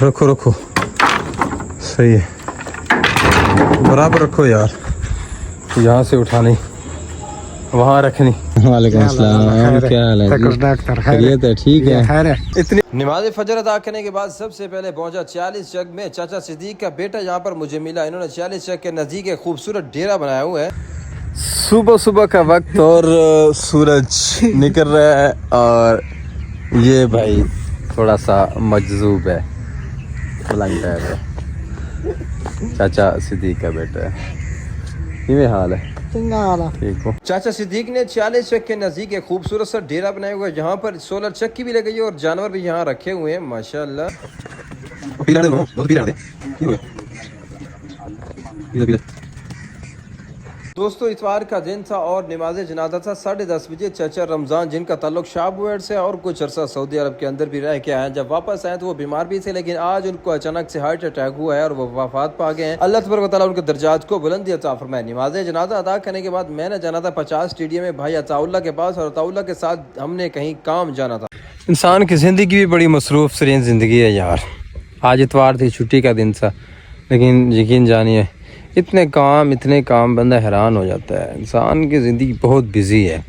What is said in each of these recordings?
रखो रखो, सही है, बराबर रखो यार, यहाँ से उठानी वहाँ रखनी। वालेकुम अस्सलाम, क्या हाल है? खैरियत है? ठीक है। इतनी नमाज फजर अदा करने के बाद सबसे पहले पहुंचा 40 चक में। चाचा सिद्दीक का बेटा यहाँ पर मुझे मिला। इन्होंने 40 चक के नज़दीक एक खूबसूरत डेरा बनाया हुआ है। सुबह सुबह का वक्त और सूरज निकल रहा है और ये भाई थोड़ा सा मजजूब है, पलंग है। चाचा सिद्दीक का बेटा है। ये हाल है, ठीक हो? चाचा सिद्दीक ने 40 चक के नजदीक एक खूबसूरत सा डेरा बनाया हुआ है, जहाँ पर सोलर चक्की भी लगी है और जानवर भी यहाँ रखे हुए हैं माशाल्लाह। दोस्तों इतवार का दिन था और नमाज जनाजा था 10:30 बजे। चाचा रमजान जिनका ताल्लुक शाहबुएड से और कुछ अरसा सऊदी अरब के अंदर भी रह के आए। जब वापस आए तो वो बीमार भी थे, लेकिन आज उनको अचानक से हार्ट अटैक हुआ है और वो वफात पा गए हैं। अल्लाह तबारक व तआला उनके दर्जात को बुलंदी अता फरमाए। नमाज जनाजा अदा करने के बाद मैंने जाना था 50 स्टेडियम में भाई अताउल्लाह के पास, और अताउल्लाह के साथ हमने कहीं काम जाना था। इंसान की ज़िंदगी भी बड़ी मसरूफ़ तरीन ज़िंदगी है यार। आज इतवार थी, छुट्टी का दिन था, लेकिन यकीन जानिए इतने काम बंदा हैरान हो जाता है। इंसान की ज़िंदगी बहुत बिज़ी है,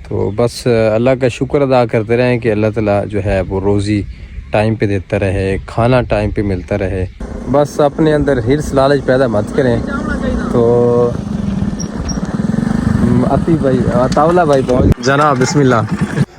तो बस अल्लाह का शुक्र अदा करते रहें कि अल्लाह ताला जो है वो रोज़ी टाइम पे देता रहे, खाना टाइम पे मिलता रहे। बस अपने अंदर हिर्स लालच पैदा मत करें। तो अती भाई अताउल्लाह भाई पहुँच जनाब, बिस्मिल्लाह।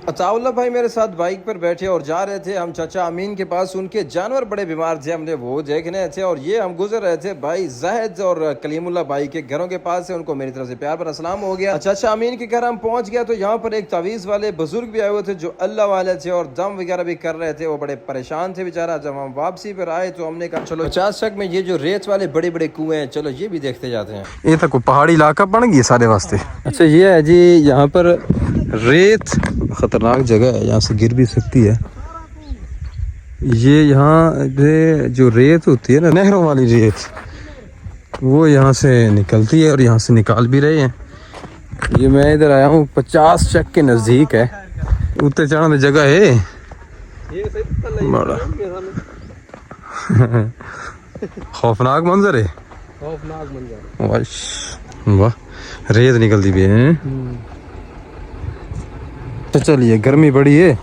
अताउल्लाह भाई मेरे साथ बाइक पर बैठे और जा रहे थे हम चाचा अमीन के पास। उनके जानवर बड़े बीमार थे, हमने वो देखने थे और ये हम गुजर रहे थे भाई जाहिद और कलीमुल्लाह भाई के घरों के पास से। उनको मेरी तरफ से प्यार भरा सलाम हो गया। चाचा अमीन के घर हम पहुंच गया तो यहाँ पर एक तावीज़ वाले बुजुर्ग भी आए हुए थे जो अल्लाह वाले थे और दम वगैरह भी कर रहे थे। वो बड़े परेशान थे बेचारा। जब हम वापसी पर आए तो हमने कहा चलो 50 चक में ये जो रेत वाले बड़े बड़े कुएं हैं, चलो ये भी देखते जाते हैं। ये तक पहाड़ी इलाका बन गई सारे वास्ते। अच्छा ये है जी, यहाँ पर रेत ख़तरनाक जगह है, यहाँ से गिर भी सकती है। ये यहाँ जो रेत होती है ना, नहरों वाली रेत, वो यहाँ से निकलती है और यहाँ से निकाल भी रहे हैं। ये मैं इधर आया हूँ 50 चक के नज़दीक है। उत्ते चढ़ने जगह है बड़ा खौफनाक मंजर है, खौफनाक मंजर। वाह, रेत निकलती भी है। तो चलिए, गर्मी बड़ी है।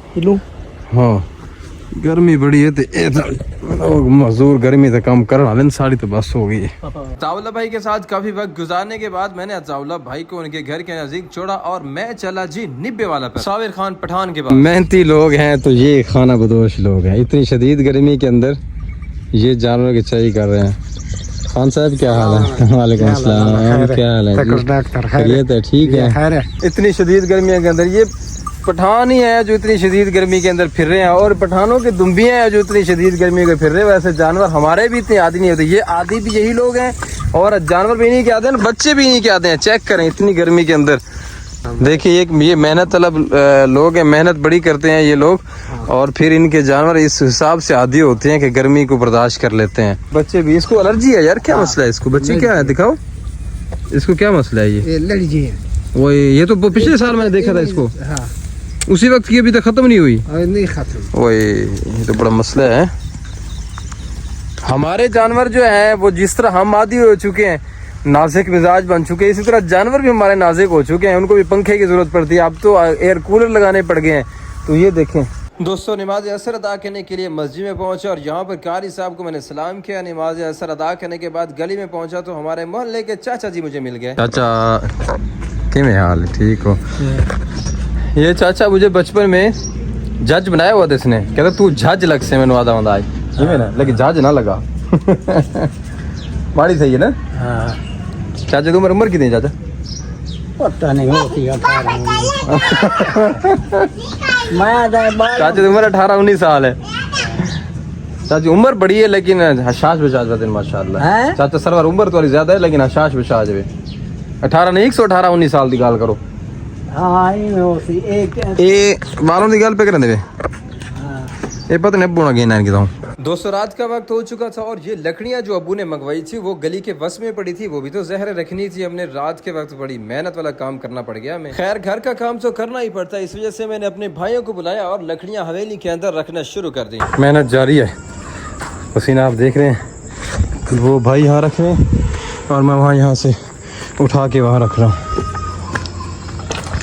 हाँ गर्मी बड़ी है तो मजदूर गर्मी से कम कर साड़ी तो बस हो गई है। अताउल्लाह भाई के साथ काफी वक्त गुजारने के बाद मैंने अताउल्लाह भाई को उनके घर के नजदीक छोड़ा और मैं चला जी निब्बे वाला पर, साबिर खान पठान के बाद। मेहनती लोग हैं तो ये खाना बदोश लोग हैं। इतनी शदीद गर्मी के अंदर ये जानवर की चरी कर रहे हैं। खान साहब क्या हाल है? वालेकुम अस्सलाम, क्या हाल है? खैरियत है? ठीक है। इतनी शदीद गर्मी के अंदर ये पठान ही है जो इतनी शदीद गर्मी के अंदर फिर रहे हैं, और पठानों के दुम्बियाँ हैं जो इतनी शदीद गर्मी के फिर रहे हैं। वैसे जानवर हमारे भी इतने आदी नहीं होते, ये आदी भी यही लोग हैं और जानवर भी नहीं के आते हैं, बच्चे भी नहीं के आते हैं। चेक करें इतनी गर्मी के अंदर। देखिए ये मेहनत तलब लोग हैं, मेहनत बड़ी करते हैं ये लोग, और फिर इनके जानवर इस हिसाब से आदी होते हैं कि गर्मी को बर्दाश्त कर लेते हैं। बच्चे भी, इसको एलर्जी है यार, क्या मसला है इसको? बच्चे क्या है, दिखाओ इसको क्या मसला है? ये एलर्जी है। वो ये तो पिछले साल मैंने देखा था इसको, उसी वक्त की अभी तक खत्म नहीं हुई। नहीं खत्म। वही, ये तो बड़ा मसला है। हमारे जानवर जो है वो जिस तरह हम आदी हो चुके हैं, नाजुक मिजाज बन चुके हैं, इसी तरह जानवर भी हमारे नाजुक हो चुके हैं। उनको भी पंखे की जरूरत पड़ती है, अब तो एयर कूलर लगाने पड़ गए हैं। तो ये देखें दोस्तों, नमाज असर अदा करने के लिए मस्जिद में पहुंचा और यहाँ पर कारी साहब को मैंने सलाम किया। नमाज असर अदा करने के बाद गली में पहुंचा तो हमारे मोहल्ले के चाचा जी मुझे मिल गए। चाचा किमें हाल? ठीक हो? ये चाचा मुझे बचपन में जज बनाया हुआ था इसने, कहता तू जज लग से मैंने वादा वंदा आई ना, लेकिन जज ना लगा। बाड़ी सही है ना? हाँ। चाचा की उम्र कितनी है चाचा? पता नहीं होती है। चाचा की उम्र 18-19 साल है। चाची उम्र बड़ी है लेकिन हशाश बचाज रहते हैं माशाल्लाह। चाचा सरवर उम्र थोड़ी ज्यादा है लेकिन हशाश बचाज है। 18 नहीं 118-19 साल की गाल करो। हाँ ये बालों की गल पे करें ये पता नहीं अब्बू ना गेना की। दोस्तों रात का वक्त हो चुका था और ये लकड़ियां जो अब्बू ने मंगवाई थी वो गली के बस में पड़ी थी, वो भी तो जहर रखनी थी। हमने रात के वक्त बड़ी मेहनत वाला काम करना पड़ गया हमें। खैर घर का काम तो करना ही पड़ता है, इस वजह से मैंने अपने भाइयों को बुलाया और लकड़ियां हवेली के अंदर रखना शुरू कर दी। मेहनत जारी है। पसीना आप देख रहे हैं। वो भाई यहाँ रख रहे हैं और मैं वहाँ यहाँ से उठा के वहाँ रख रहा हूँ।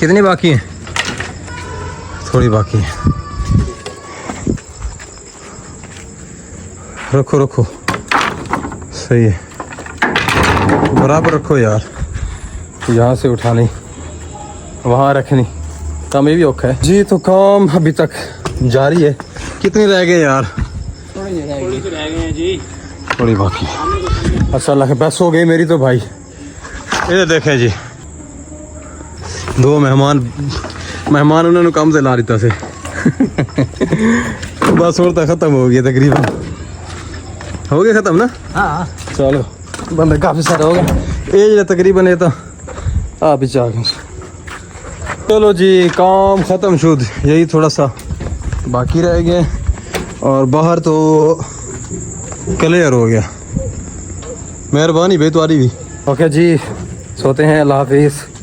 कितनी बाकी है? थोड़ी बाकी है। रखो रखो, सही है, बराबर रखो यार। यहाँ से उठानी, वहाँ रखनी, काम ये भी औखा है जी। तो काम अभी तक जारी है। कितने रह गए यार? थोड़ी रह गए हैं जी, थोड़ी बाकी। अच्छा अल्लाह बस हो गई मेरी तो भाई। ये देखें जी, 2 मेहमान उन्होंने काम से ला दिता से बस और तो ख़त्म हो गया तकरीबन, हो गया ख़त्म ना। हाँ चलो बंदे काफ़ी सारे हो गए ये तकरीबन। ये तो आप ही चाह। चलो जी काम ख़त्म शुद्ध, यही थोड़ा सा बाकी रह गया और बाहर तो क्लियर हो गया। मेहरबानी भाई तुम्हारी भी। ओके जी, सोते हैं, अल्लाह हाफिज़।